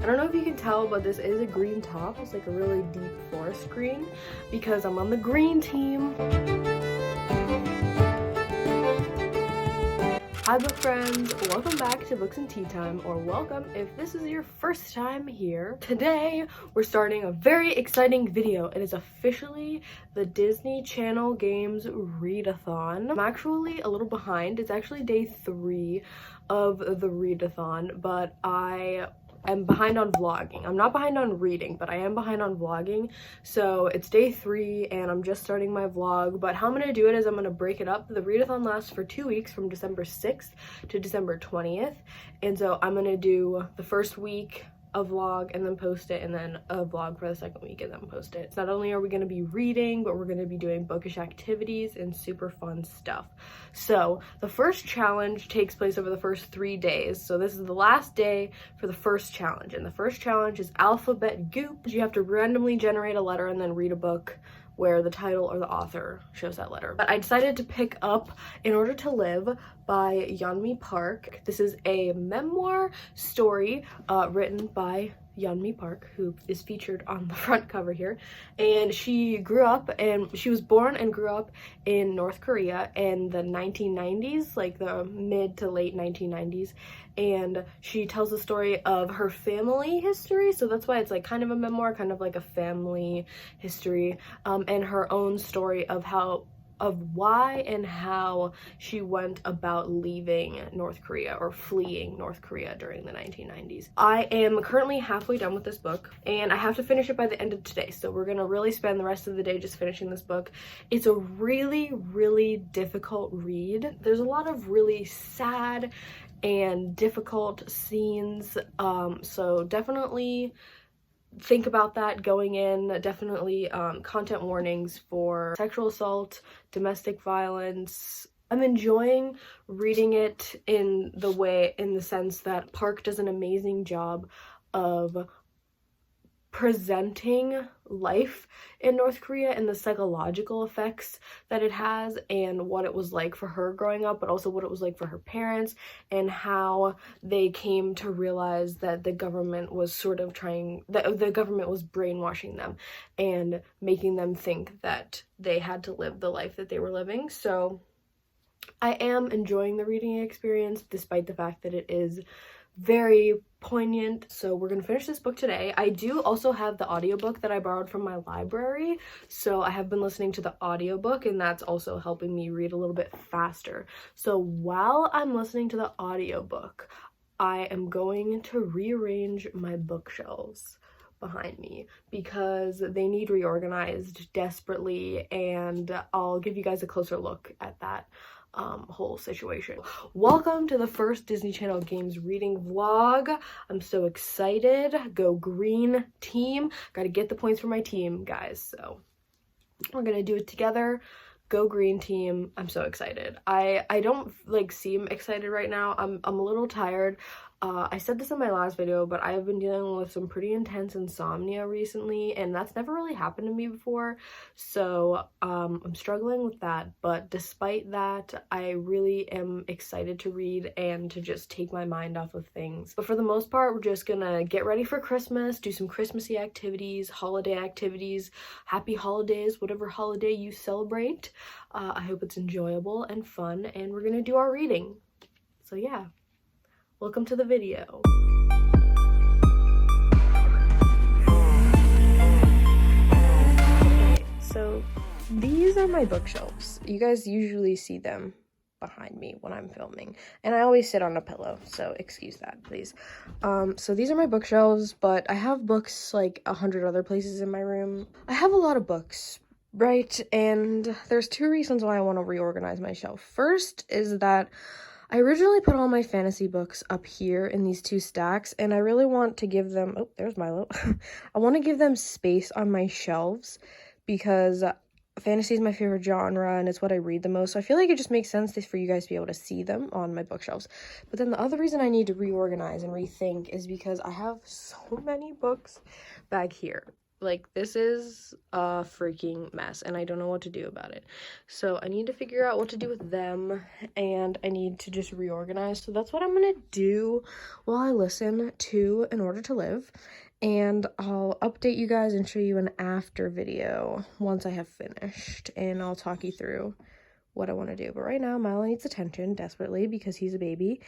don't know if you can tell, but this is a green top. It's like a really deep forest green because I'm on the green team. Hi book friends, welcome back to Books and Tea Time, or welcome if this is your first time here. Today we're starting a very exciting video. It is officially the Disney Channel Games Readathon. I'm actually a little behind. It's actually day 3 of the readathon, but I'm behind on vlogging. I'm not behind on reading, but I am behind on vlogging. So it's day 3 and I'm just starting my vlog. But how I'm gonna do it is I'm gonna break it up. The readathon lasts for 2 weeks from December 6th to December 20th. And so I'm gonna do the first week a vlog and then post it, and then a vlog for the second week and then post it. So not only are we going to be reading, but we're going to be doing bookish activities and super fun stuff. So the first challenge takes place over the first 3 days. So this is the last day for the first challenge, and the first challenge is alphabet goop. You have to randomly generate a letter and then read a book where the title or the author shows that letter. But I decided to pick up In Order to Live by Yeonmi Park. This is a memoir story written by Yeonmi Park, who is featured on the front cover here. And she was born and grew up in North Korea in the 1990s, like the mid to late 1990s. And she tells the story of her family history, so that's why it's like kind of a memoir, kind of like a family history, and her own story of why and how she went about leaving North Korea or fleeing North Korea during the 1990s. I am currently halfway done with this book and I have to finish it by the end of today. So we're gonna really spend the rest of the day just finishing this book. It's a really, really difficult read. There's a lot of really sad and difficult scenes. So definitely think about that going in. Definitely content warnings for sexual assault, domestic violence. I'm enjoying reading it in the sense that Park does an amazing job of presenting life in North Korea and the psychological effects that it has, and what it was like for her growing up, but also what it was like for her parents, and how they came to realize that the government was the government was brainwashing them and making them think that they had to live the life that they were living. So I am enjoying the reading experience despite the fact that it is very poignant. So we're gonna finish this book today. I do also have the audiobook that I borrowed from my library, so I have been listening to the audiobook, and that's also helping me read a little bit faster. So while I'm listening to the audiobook, I am going to rearrange my bookshelves behind me because they need reorganized desperately, and I'll give you guys a closer look at that whole situation. Welcome to the first Disney Channel Games reading vlog. I'm so excited. Go green team. Gotta get the points for my team, guys. So we're gonna do it together. Go green team. I'm so excited. I don't seem excited right now. I'm a little tired. I said this in my last video, but I've been dealing with some pretty intense insomnia recently, and that's never really happened to me before. So I'm struggling with that, but despite that, I really am excited to read and to just take my mind off of things. But for the most part, we're just gonna get ready for Christmas, do some Christmassy activities, holiday activities, happy holidays, whatever holiday you celebrate. I hope it's enjoyable and fun, and we're gonna do our reading. So yeah. Welcome to the video. Okay, so these are my bookshelves. You guys usually see them behind me when I'm filming, and I always sit on a pillow, so excuse that, please. So these are my bookshelves, but I have books like 100 other places in my room. I have a lot of books, right? And there's 2 reasons why I want to reorganize my shelf. First is that I originally put all my fantasy books up here in these 2 stacks, and I really want to give them, oh, there's Milo. I want to give them space on my shelves because fantasy is my favorite genre and it's what I read the most. So I feel like it just makes sense for you guys to be able to see them on my bookshelves. But then the other reason I need to reorganize and rethink is because I have so many books back here. Like, this is a freaking mess, and I don't know what to do about it. So I need to figure out what to do with them, and I need to just reorganize. So that's what I'm gonna do while I listen to In Order to Live, and I'll update you guys and show you an after video once I have finished, and I'll talk you through what I want to do. But right now, Milo needs attention desperately because he's a baby,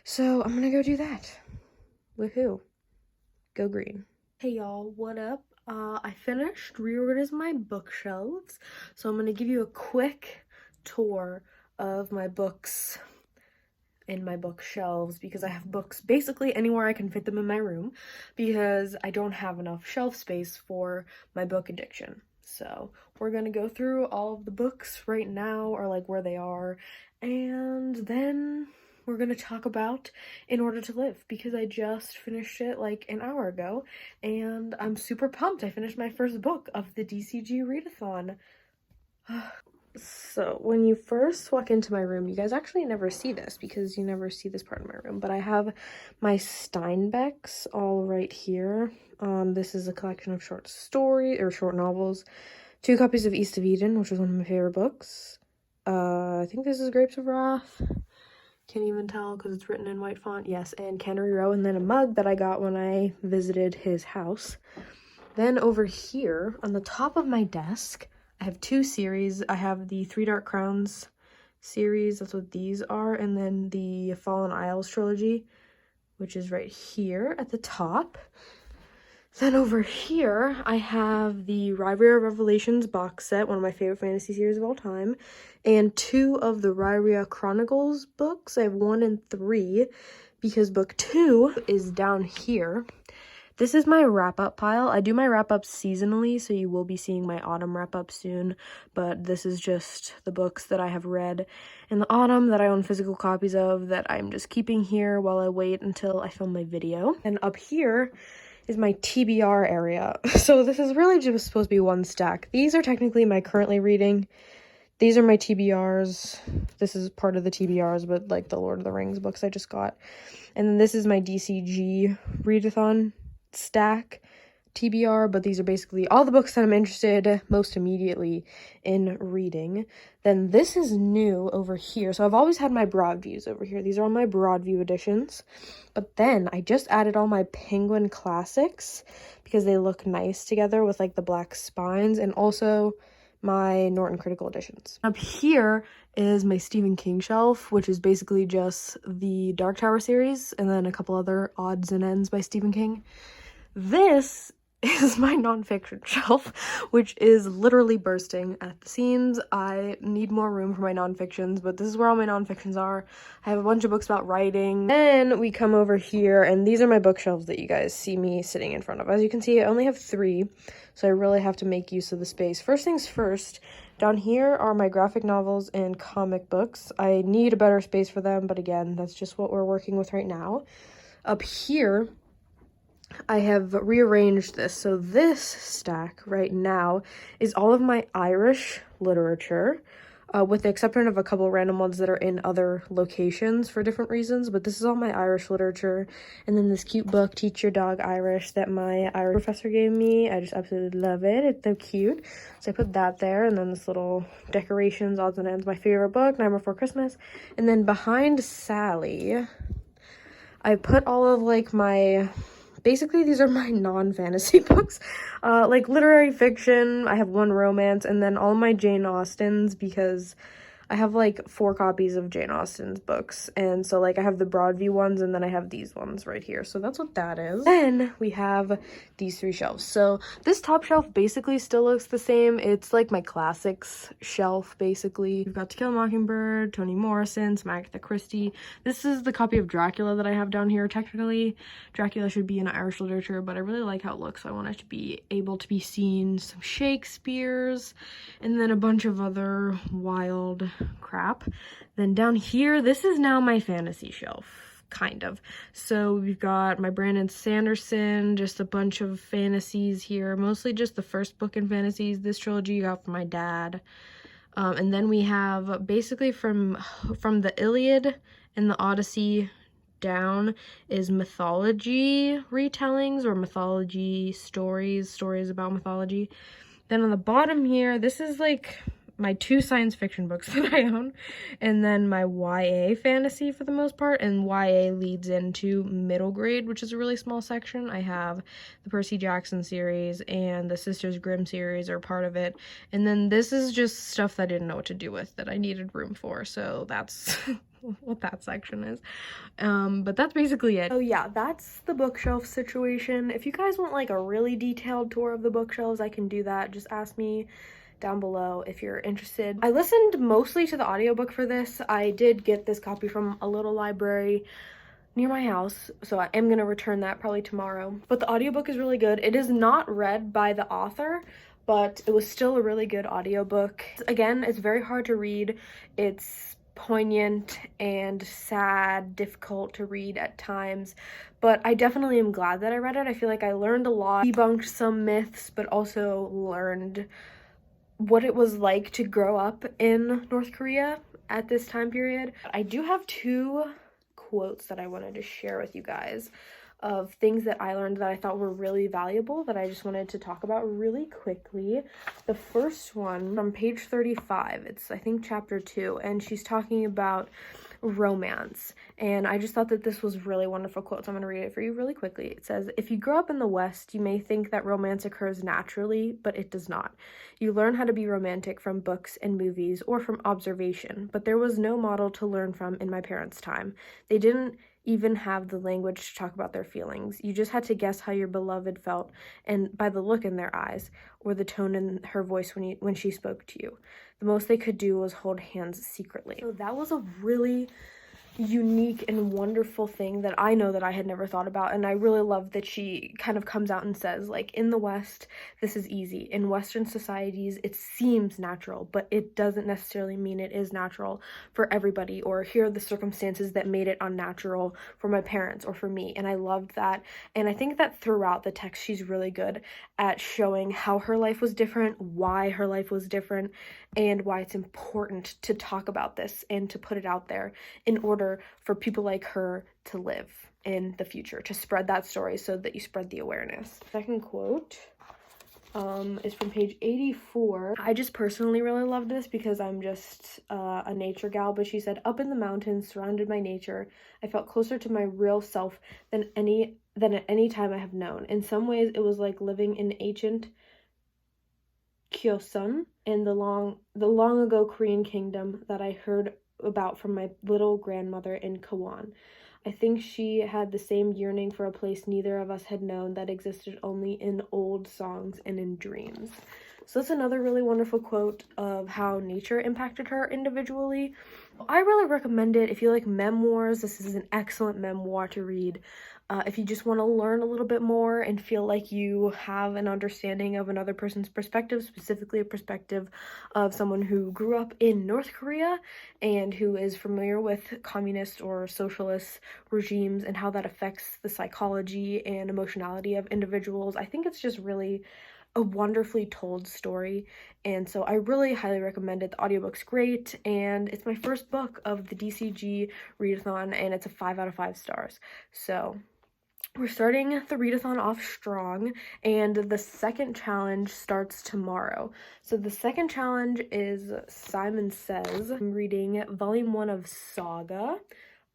so I'm gonna go do that. Woohoo. Go green. Hey y'all, what up? I finished reorganizing my bookshelves, so I'm going to give you a quick tour of my books in my bookshelves, because I have books basically anywhere I can fit them in my room, because I don't have enough shelf space for my book addiction. So we're going to go through all of the books right now, or like where they are, and then we're going to talk about In Order to Live, because I just finished it like an hour ago, and I'm super pumped. I finished my first book of the DCG readathon. So when you first walk into my room, you guys actually never see this because you never see this part of my room, but I have my Steinbecks all right here. This is a collection of short novels, 2 copies of East of Eden, which was one of my favorite books. I think this is Grapes of Wrath. Can't even tell because it's written in white font. Yes, and Cannery Row, and then a mug that I got when I visited his house. Then over here on the top of my desk, I have 2 series. I have the Three Dark Crowns series, that's what these are, and then the Fallen Isles trilogy, which is right here at the top. Then over here, I have the Rhyria Revelations box set, one of my favorite fantasy series of all time, and 2 of the Rhyria Chronicles books. I have 1 and 3, because book 2 is down here. This is my wrap-up pile. I do my wrap-ups seasonally, so you will be seeing my autumn wrap-up soon, but this is just the books that I have read in the autumn that I own physical copies of that I'm just keeping here while I wait until I film my video. And up here is my TBR area. So this is really just supposed to be 1 stack. These are technically my currently reading. These are my TBRs. This is part of the TBRs, but like the Lord of the Rings books I just got. And then this is my DCG readathon stack TBR, but these are basically all the books that I'm interested most immediately in reading. Then this is new over here. So I've always had my Broadviews over here. These are all my Broadview editions. But then I just added all my Penguin Classics because they look nice together with like the black spines, and also my Norton Critical editions. Up here is my Stephen King shelf, which is basically just the Dark Tower series and then a couple other odds and ends by Stephen King. This is my nonfiction shelf, which is literally bursting at the seams. I need more room for my nonfictions, but this is where all my nonfictions are. I have a bunch of books about writing. Then we come over here, and these are my bookshelves that you guys see me sitting in front of. As you can see, I only have 3, so I really have to make use of the space. First things first, down here are my graphic novels and comic books. I need a better space for them, but again, that's just what we're working with right now. Up here, I have rearranged this. So this stack right now is all of my Irish literature, with the exception of a couple random ones that are in other locations for different reasons, but this is all my Irish literature. And then this cute book, Teach Your Dog Irish, that my Irish professor gave me. I just absolutely love it. It's so cute. So I put that there, and then this little decorations, odds and ends, my favorite book, Night Before Christmas. And then behind Sally, I put all of like my... Basically, these are my non-fantasy books, like literary fiction. I have 1 romance, and then all my Jane Austens, because I have like 4 copies of Jane Austen's books, and so like I have the Broadview ones, and then I have these ones right here, so that's what that is. Then we have these 3 shelves. So this top shelf basically still looks the same. It's like my classics shelf, basically. We've got To Kill a Mockingbird, Toni Morrison, some Agatha Christie. This is the copy of Dracula that I have down here. Technically, Dracula should be in Irish literature, but I really like how it looks, so I want it to be able to be seen. Some Shakespeare's, and then a bunch of other wild crap. Then down here, this is now my fantasy shelf, kind of. So we've got my Brandon Sanderson, just a bunch of fantasies here, mostly just the first book in fantasies. This trilogy you got from my dad. And then we have basically from the Iliad and the Odyssey down is mythology retellings or mythology stories about mythology. Then on the bottom here, this is like my 2 science fiction books that I own, and then my YA fantasy for the most part, and YA leads into middle grade, which is a really small section. I have the Percy Jackson series and the Sisters Grimm series are part of it, and then this is just stuff that I didn't know what to do with that I needed room for, so that's what that section is. But that's basically it. Oh yeah, that's the bookshelf situation. If you guys want like a really detailed tour of the bookshelves, I can do that. Just ask me down below if you're interested. I listened mostly to the audiobook for this. I did get this copy from a little library near my house, so I am gonna return that probably tomorrow. But the audiobook is really good. It is not read by the author, but it was still a really good audiobook. Again, it's very hard to read. It's poignant and sad, difficult to read at times, but I definitely am glad that I read it. I feel like I learned a lot, debunked some myths, but also learned what it was like to grow up in North Korea at this time period. I do have 2 quotes that I wanted to share with you guys of things that I learned that I thought were really valuable that I just wanted to talk about really quickly. The first one from page 35, it's I think chapter 2, and she's talking about romance, and I just thought that this was really wonderful quote, so I'm going to read it for you really quickly. It says, "If you grow up in the West, you may think that romance occurs naturally, but it does not. You learn how to be romantic from books and movies or from observation, but there was no model to learn from in my parents' time. They didn't even have the language to talk about their feelings. You just had to guess how your beloved felt, and by the look in their eyes or the tone in her voice when she spoke to you. The most they could do was hold hands secretly." So that was a really unique and wonderful thing that I know that I had never thought about, and I really love that she kind of comes out and says, like, in the West, this is easy. In Western societies, it seems natural, but it doesn't necessarily mean it is natural for everybody, or here are the circumstances that made it unnatural for my parents or for me, and I loved that. And I think that throughout the text, she's really good at showing how her life was different, why her life was different, and why it's important to talk about this and to put it out there in order for people like her to live in the future, to spread that story so that you spread the awareness. Second quote is from page 84. I just personally really loved this because I'm just a nature gal, but she said, "Up in the mountains, surrounded by nature, I felt closer to my real self than at any time I have known. In some ways, it was like living in ancient Kyosun in the long ago Korean kingdom that I heard about from my little grandmother in Kawan. I think she had the same yearning for a place neither of us had known, that existed only in old songs and in dreams." So that's another really wonderful quote of how nature impacted her individually. I really recommend it if you like memoirs. This is an excellent memoir to read. If you just want to learn a little bit more and feel like you have an understanding of another person's perspective, specifically a perspective of someone who grew up in North Korea and who is familiar with communist or socialist regimes and how that affects the psychology and emotionality of individuals, I think it's just really a wonderfully told story, and so I really highly recommend it. The audiobook's great, and it's my first book of the DCG readathon, and it's a 5 out of 5 stars. So we're starting the readathon off strong, and the second challenge starts tomorrow. So the second challenge is Simon Says. I'm reading volume 1 of Saga.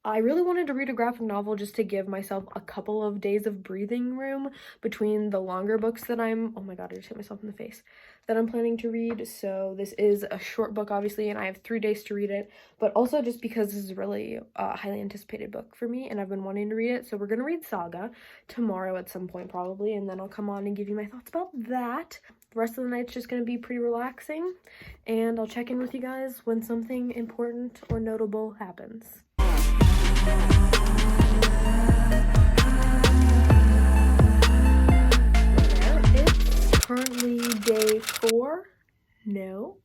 I really wanted to read a graphic novel just to give myself a couple of days of breathing room between the longer books that oh my god, I just hit myself in the face, that I'm planning to read. So this is a short book, obviously, and I have 3 days to read it, but also just because this is really a highly anticipated book for me, and I've been wanting to read it. So we're gonna read Saga tomorrow at some point probably, and then I'll come on and give you my thoughts about that. The rest of the night's just gonna be pretty relaxing, and I'll check in with you guys when something important or notable happens. It's currently day 4. No.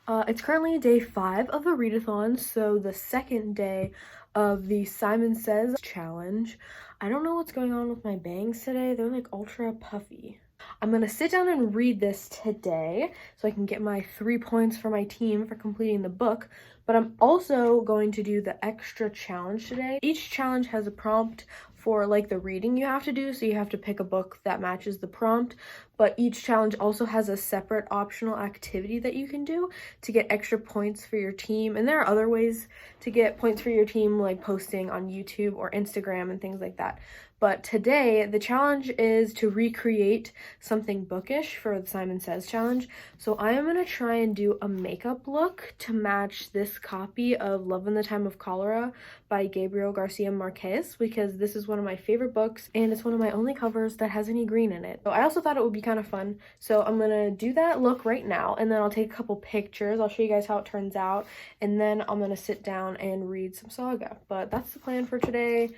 It's currently day 5 of the readathon, so the second day of the Simon Says challenge. I don't know what's going on with my bangs today. They're like ultra puffy. I'm gonna sit down and read this today so I can get my 3 points for my team for completing the book, but I'm also going to do the extra challenge today. Each challenge has a prompt for like the reading you have to do, so you have to pick a book that matches the prompt, but each challenge also has a separate optional activity that you can do to get extra points for your team. And there are other ways to get points for your team, like posting on YouTube or Instagram and things like that. But today, the challenge is to recreate something bookish for the Simon Says challenge. So I am going to try and do a makeup look to match this copy of Love in the Time of Cholera by Gabriel Garcia Marquez, because this is one of my favorite books and it's one of my only covers that has any green in it. So I also thought it would be kind of fun. So I'm going to do that look right now, and then I'll take a couple pictures. I'll show you guys how it turns out, and then I'm going to sit down and read some saga. But that's the plan for today.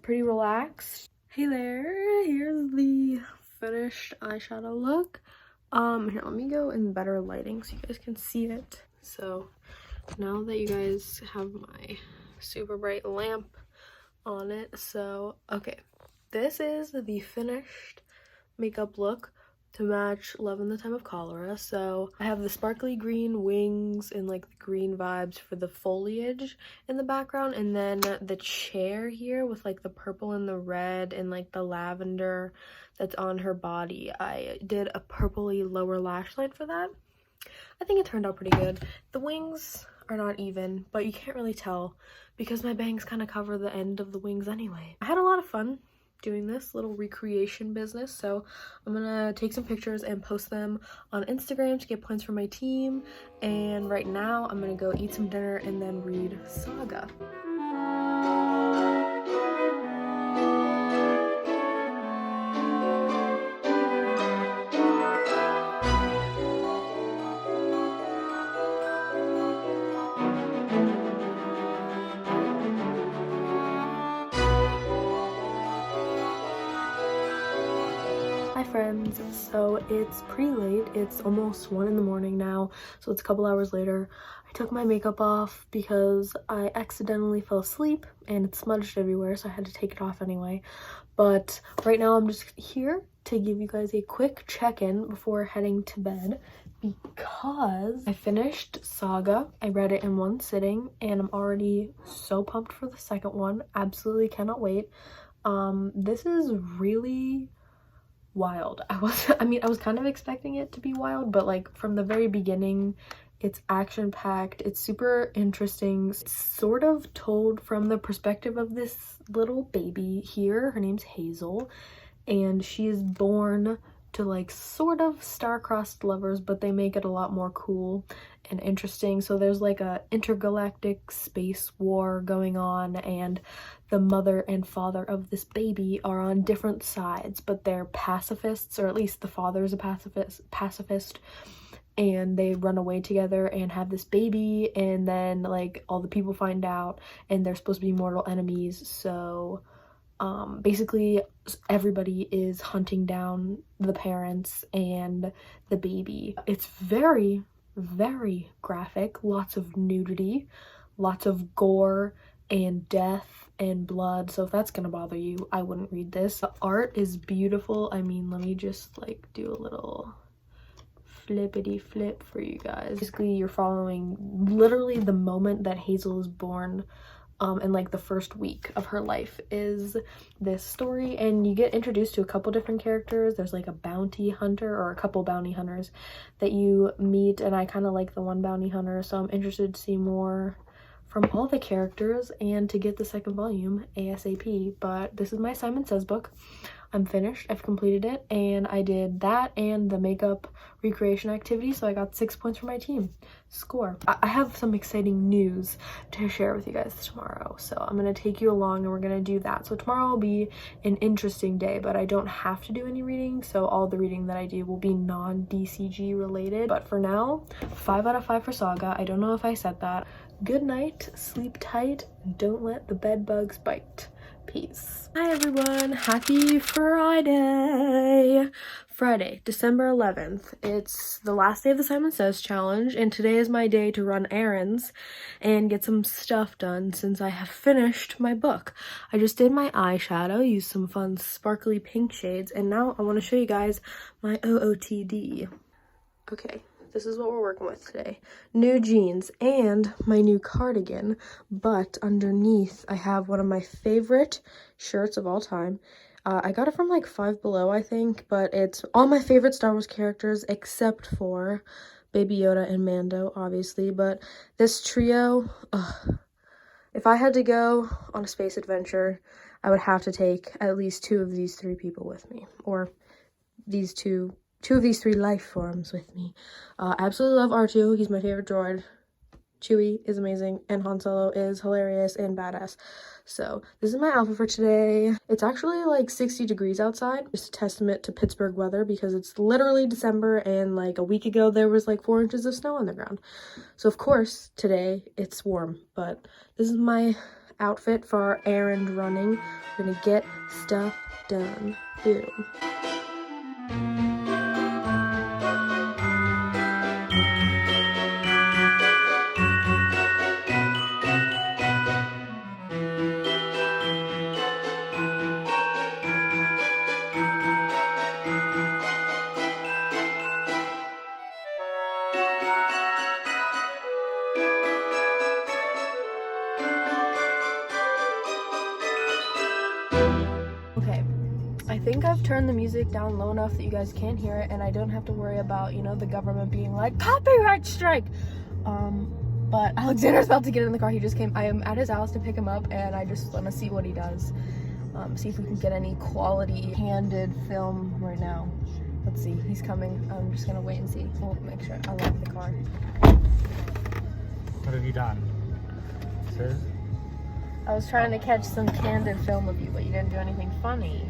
Pretty relaxed. Hey there, here's the finished eyeshadow look. Here, let me go in better lighting so you guys can see it. So now that you guys have my super bright lamp on it, so okay, this is the finished makeup look to match Love in the Time of Cholera. So I have the sparkly green wings and like the green vibes for the foliage in the background, and then the chair here with like the purple and the red and like the lavender that's on her body. I did a purpley lower lash line for that. I think it turned out pretty good. The wings are not even, but you can't really tell because my bangs kind of cover the end of the wings anyway. I had a lot of fun doing this little recreation business, so I'm gonna take some pictures and post them on Instagram to get points for my team. And right now I'm gonna go eat some dinner and then read saga. Hi friends, so it's pretty late. It's almost 1 in the morning now, so it's a couple hours later. I took my makeup off because I accidentally fell asleep and it smudged everywhere, so I had to take it off anyway. But right now I'm just here to give you guys a quick check-in before heading to bed because I finished Saga. I read it in one sitting and I'm already so pumped for the second one. Absolutely cannot wait. This is really wild. I was kind of expecting it to be wild, but like from the very beginning, it's action-packed, it's super interesting. It's sort of told from the perspective of this little baby here. Her name's Hazel, and she is born to like sort of star-crossed lovers, but they make it a lot more cool and interesting. So there's like a intergalactic space war going on, and the mother and father of this baby are on different sides, but they're pacifists, or at least the father is a pacifist, and they run away together and have this baby, and then like all the people find out and they're supposed to be mortal enemies. So basically everybody is hunting down the parents and the baby. It's very, very graphic, lots of nudity, lots of gore and death and blood. So if that's gonna bother you, I wouldn't read this. The art is beautiful. I mean, let me just like do a little flippity flip for you guys. Basically, you're following literally the moment that Hazel is born, and like the first week of her life is this story, and you get introduced to a couple different characters. There's like a bounty hunter, or a couple bounty hunters that you meet, and I kind of like the one bounty hunter, so I'm interested to see more from all the characters and to get the second volume ASAP. But this is my Simon Says book. I'm finished. I've completed it, and I did that and the makeup recreation activity, so I got 6 points for my team. Score. I have some exciting news to share with you guys tomorrow, so I'm gonna take you along and we're gonna do that. So tomorrow will be an interesting day, but I don't have to do any reading, so all the reading that I do will be non-DCG related. But for now, 5 out of 5 for Saga. I don't know if I said that. Good night, sleep tight, and don't let the bed bugs bite. Peace. Hi everyone, happy Friday. Friday, December 11th. It's the last day of the Simon Says challenge, and today is my day to run errands and get some stuff done since I have finished my book. I just did my eyeshadow, used some fun sparkly pink shades, and now I want to show you guys my OOTD. Okay, this is what we're working with today. New jeans and my new cardigan, but underneath I have one of my favorite shirts of all time. I got it from like Five Below, I think, but it's all my favorite Star Wars characters except for Baby Yoda and Mando, obviously. But this trio, if I had to go on a space adventure, I would have to take at least two of these three people with me, or these two of these three life forms with me. I absolutely love R2. He's my favorite droid. Chewie is amazing, and Han Solo is hilarious and badass. So this is my outfit for today. It's actually like 60 degrees outside. Just a testament to Pittsburgh weather because it's literally December, and like a week ago there was like 4 inches of snow on the ground. So of course today it's warm, but this is my outfit for our errand running. We're gonna get stuff done. Boom. Okay, I think I've turned the music down low enough that you guys can't hear it, and I don't have to worry about, you know, the government being like, copyright strike! But Alexander's about to get in the car. He just came. I am at his house to pick him up, and I just want to see what he does. See if we can get any quality candid film right now. Let's see, he's coming. I'm just gonna wait and see. We'll make sure I lock the car. What have you done? Sis? I was trying to catch some candid film of you, but you didn't do anything funny.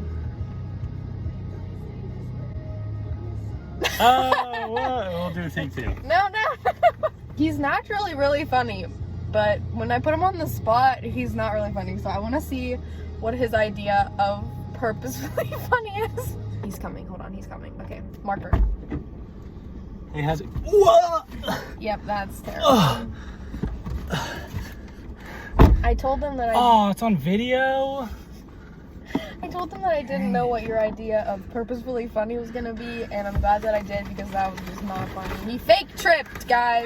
Oh, what? We'll do a take two. No. He's naturally really funny, but when I put him on the spot, he's not really funny. So I want to see what his idea of purposefully funny is. He's coming. Hold on. He's coming. Okay. Marker. He has it. Whoa! Yep, that's terrible. I told them that it's on video? I told them that I didn't know what your idea of purposefully funny was gonna be, and I'm glad that I did because that was just not funny. He fake tripped, guys.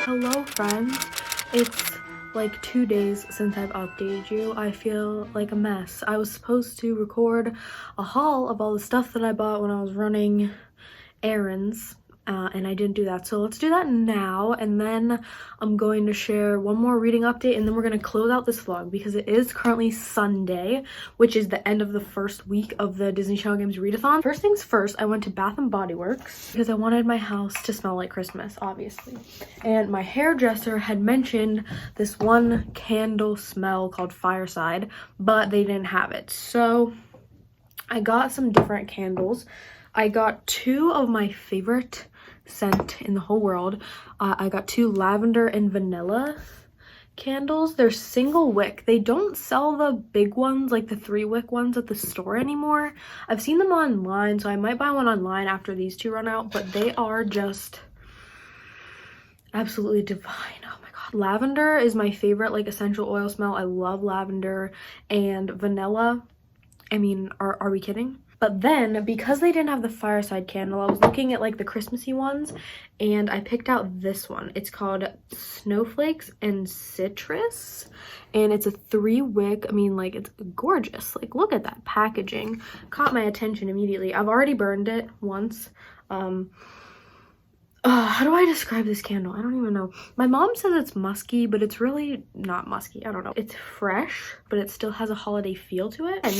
Hello friends, it's like 2 days since I've updated you. I feel like a mess. I was supposed to record a haul of all the stuff that I bought when I was running errands, and I didn't do that. So let's do that now, and then I'm going to share one more reading update, and then we're going to close out this vlog because it is currently Sunday, which is the end of the first week of the Disney Channel Games readathon. First things first, I went to Bath & Body Works because I wanted my house to smell like Christmas, obviously. And my hairdresser had mentioned this one candle smell called Fireside, but they didn't have it. So I got some different candles. I got 2 of my favorite scent in the whole world. I got 2 lavender and vanilla candles. They're single wick. They don't sell the big ones, like the 3-wick ones at the store anymore. I've seen them online, so I might buy one online after these 2 run out, but they are just absolutely divine. Oh my god. Lavender is my favorite like essential oil smell. I love lavender. And vanilla, I mean, are we kidding? But then, because they didn't have the Fireside candle, I was looking at like the Christmassy ones, and I picked out this one. It's called Snowflakes and Citrus, and it's a 3-wick. I mean, like, it's gorgeous. Like, look at that packaging. Caught my attention immediately. I've already burned it once. How do I describe this candle? I don't even know. My mom says it's musky, but it's really not musky. I don't know. It's fresh, but it still has a holiday feel to it. And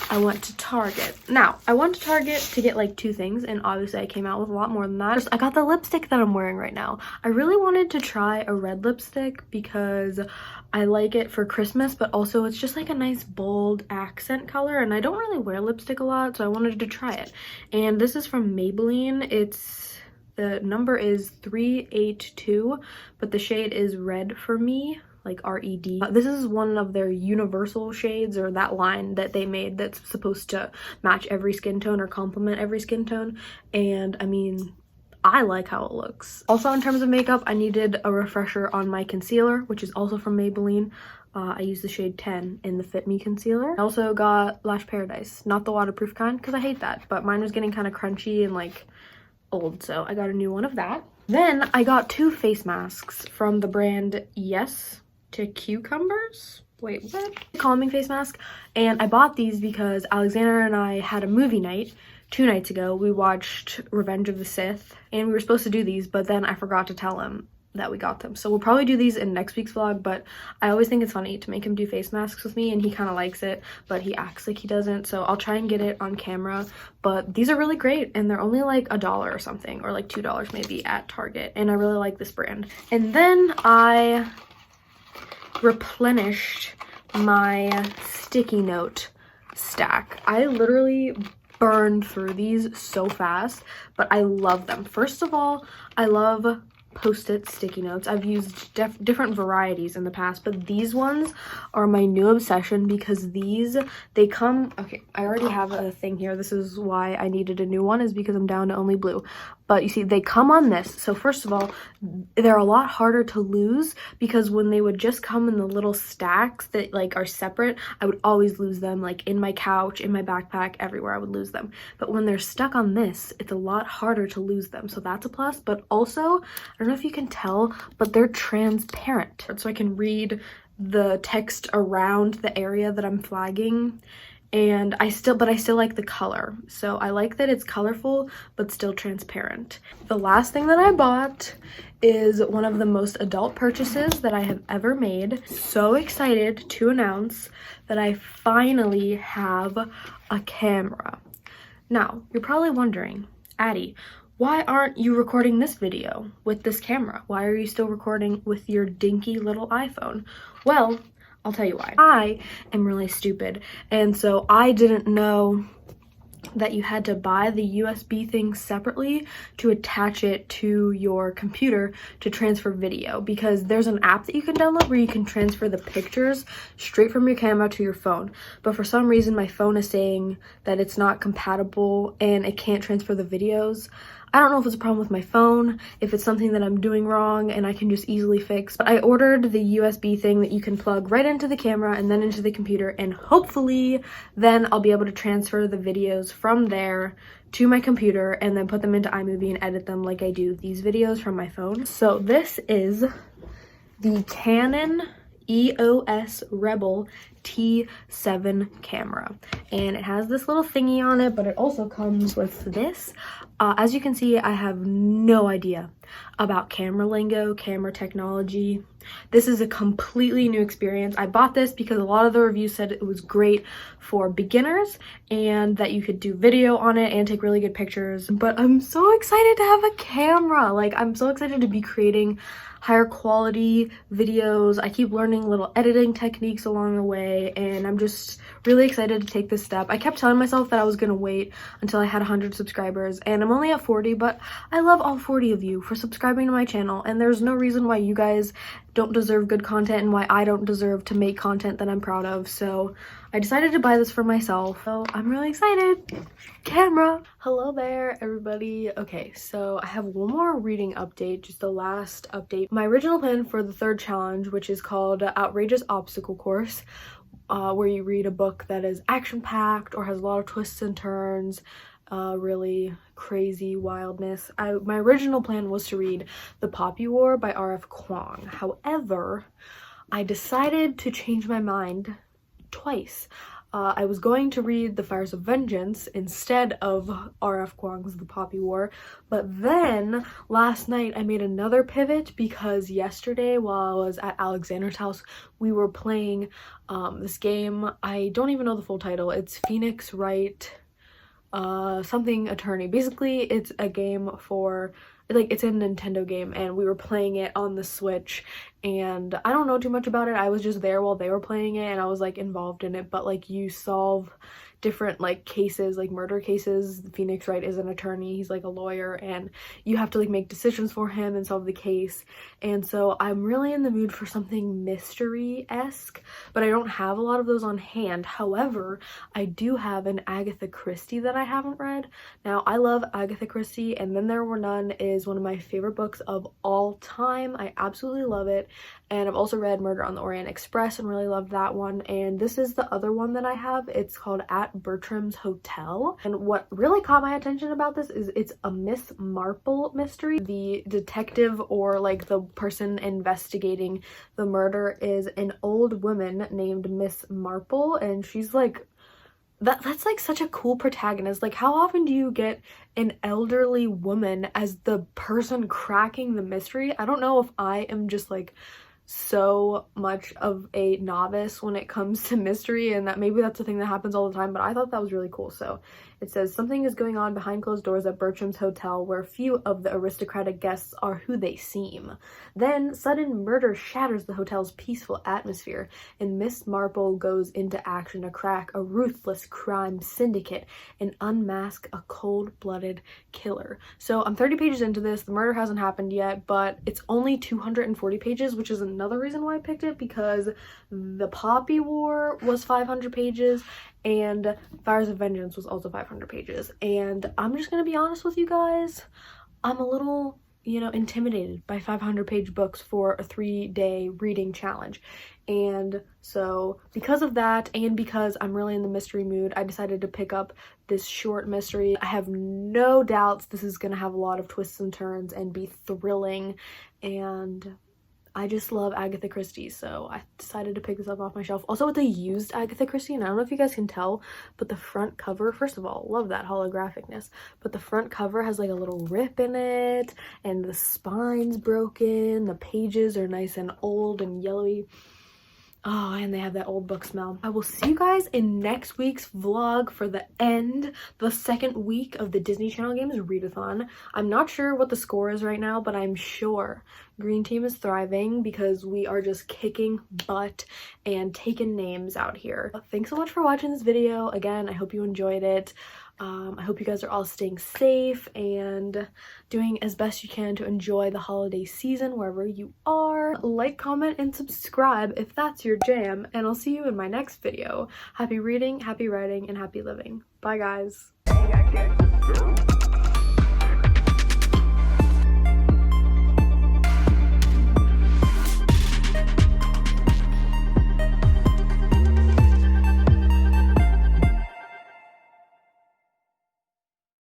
I went to Target. Now, I went to Target to get like 2 things, and obviously I came out with a lot more than that. First, I got the lipstick that I'm wearing right now. I really wanted to try a red lipstick because I like it for Christmas, but also it's just like a nice bold accent color, and I don't really wear lipstick a lot, so I wanted to try it. And this is from Maybelline. The number is 382, but the shade is Red for Me, like R-E-D. This is one of their universal shades, or that line that they made that's supposed to match every skin tone or complement every skin tone. And I mean, I like how it looks. Also, in terms of makeup, I needed a refresher on my concealer, which is also from Maybelline. I use the shade 10 in the Fit Me concealer. I also got Lash Paradise, not the waterproof kind, because I hate that, but mine was getting kind of crunchy and like old, so I got a new one of that. Then I got 2 face masks from the brand Yes to Cucumbers. Wait, what? Calming face mask. And I bought these because Alexander and I had a movie night 2 nights ago. We watched Revenge of the Sith, and we were supposed to do these, but then I forgot to tell him that we got them. So we'll probably do these in next week's vlog, but I always think it's funny to make him do face masks with me, and he kind of likes it, but he acts like he doesn't, so I'll try and get it on camera. But these are really great, and they're only like $1 or something, or like $2 maybe at Target, and I really like this brand. And then I replenished my sticky note stack. I literally burned through these so fast, but I love them. First of all, I love Post-it sticky notes. I've used different varieties in the past, but these ones are my new obsession because they come, okay, I already have a thing here. This is why I needed a new one, is because I'm down to only blue. But you see, they come on this. So first of all, they're a lot harder to lose, because when they would just come in the little stacks that like are separate, I would always lose them, like in my couch, in my backpack, everywhere I would lose them. But when they're stuck on this, it's a lot harder to lose them. So that's a plus. But also, I don't know if you can tell, but they're transparent. So I can read the text around the area that I'm flagging. And I still like the color. So I like that it's colorful but still transparent. The last thing that I bought is one of the most adult purchases that I have ever made. So excited to announce that I finally have a camera. Now, you're probably wondering, Addie, why aren't you recording this video with this camera? Why are you still recording with your dinky little iPhone? Well, I'll tell you why. I am really stupid, and so I didn't know that you had to buy the USB thing separately to attach it to your computer to transfer video, because there's an app that you can download where you can transfer the pictures straight from your camera to your phone. But for some reason, my phone is saying that it's not compatible and it can't transfer the videos. I don't know if it's a problem with my phone, if it's something that I'm doing wrong and I can just easily fix. But I ordered the USB thing that you can plug right into the camera and then into the computer, and hopefully then I'll be able to transfer the videos from there to my computer and then put them into iMovie and edit them like I do these videos from my phone. So this is the Canon EOS Rebel T7 camera, and it has this little thingy on it, but it also comes with this. As you can see, I have no idea about camera lingo, camera technology. This is a completely new experience. I bought this because a lot of the reviews said it was great for beginners and that you could do video on it and take really good pictures. But I'm so excited to have a camera. Like, I'm so excited to be creating higher quality videos. I keep learning little editing techniques along the way, and I'm just really excited to take this step. I kept telling myself that I was gonna wait until I had 100 subscribers, and I'm only at 40, but I love all 40 of you for subscribing to my channel, and there's no reason why you guys don't deserve good content and why I don't deserve to make content that I'm proud of. So I decided to buy this for myself. So I'm really excited. Camera. Hello there, everybody. Okay, so I have one more reading update, just the last update. My original plan for the 3rd challenge, which is called Outrageous Obstacle Course, where you read a book that is action-packed or has a lot of twists and turns, really crazy wildness. My original plan was to read The Poppy War by R.F. Kuang. However, I decided to change my mind twice. I was going to read The Fires of Vengeance instead of R.F. Kuang's The Poppy War, but then last night I made another pivot because yesterday while I was at Alexander's house, we were playing this game. I don't even know the full title. It's Phoenix Wright something attorney. Basically, it's a game for, like, it's a Nintendo game, and we were playing it on the Switch, and I don't know too much about it. I was just there while they were playing it, and I was like involved in it, but like you solve different like cases, like murder cases. Phoenix Wright is an attorney, he's like a lawyer, and you have to like make decisions for him and solve the case. And so I'm really in the mood for something mystery-esque, but I don't have a lot of those on hand. However, I do have an Agatha Christie that I haven't read. Now, I love Agatha Christie, and Then There Were None is one of my favorite books of all time. I absolutely love it. And I've also read Murder on the Orient Express and really loved that one. And this is the other one that I have. It's called At Bertram's Hotel. And what really caught my attention about this is it's a Miss Marple mystery. The detective, or like the person investigating the murder, is an old woman named Miss Marple, and she's like, that's like such a cool protagonist. Like, how often do you get an elderly woman as the person cracking the mystery? I don't know if I am just like so much of a novice when it comes to mystery, and that maybe that's a thing that happens all the time, but I thought that was really cool. So it says, something is going on behind closed doors at Bertram's Hotel, where few of the aristocratic guests are who they seem. Then sudden murder shatters the hotel's peaceful atmosphere, and Miss Marple goes into action to crack a ruthless crime syndicate and unmask a cold-blooded killer. So I'm 30 pages into this. The murder hasn't happened yet, but it's only 240 pages, which is another reason why I picked it, because The Poppy War was 500 pages and Fires of Vengeance was also 500 pages. And I'm just gonna be honest with you guys, I'm a little, you know, intimidated by 500-page books for a 3-day reading challenge. And so because of that, and because I'm really in the mystery mood, I decided to pick up this short mystery. I have no doubts this is gonna have a lot of twists and turns and be thrilling, and I just love Agatha Christie, so I decided to pick this up off my shelf. Also, it's a used Agatha Christie, and I don't know if you guys can tell, but the front cover, first of all, love that holographicness, but the front cover has like a little rip in it, and the spine's broken, the pages are nice and old and yellowy. Oh, and they have that old book smell. I will see you guys in next week's vlog for the second week of the Disney Channel Games Readathon. I'm not sure what the score is right now, but I'm sure Green Team is thriving because we are just kicking butt and taking names out here. Thanks so much for watching this video. Again, I hope you enjoyed it. I hope you guys are all staying safe and doing as best you can to enjoy the holiday season wherever you are. Like, comment, and subscribe if that's your jam, and I'll see you in my next video. Happy reading, happy writing, and happy living. Bye, guys.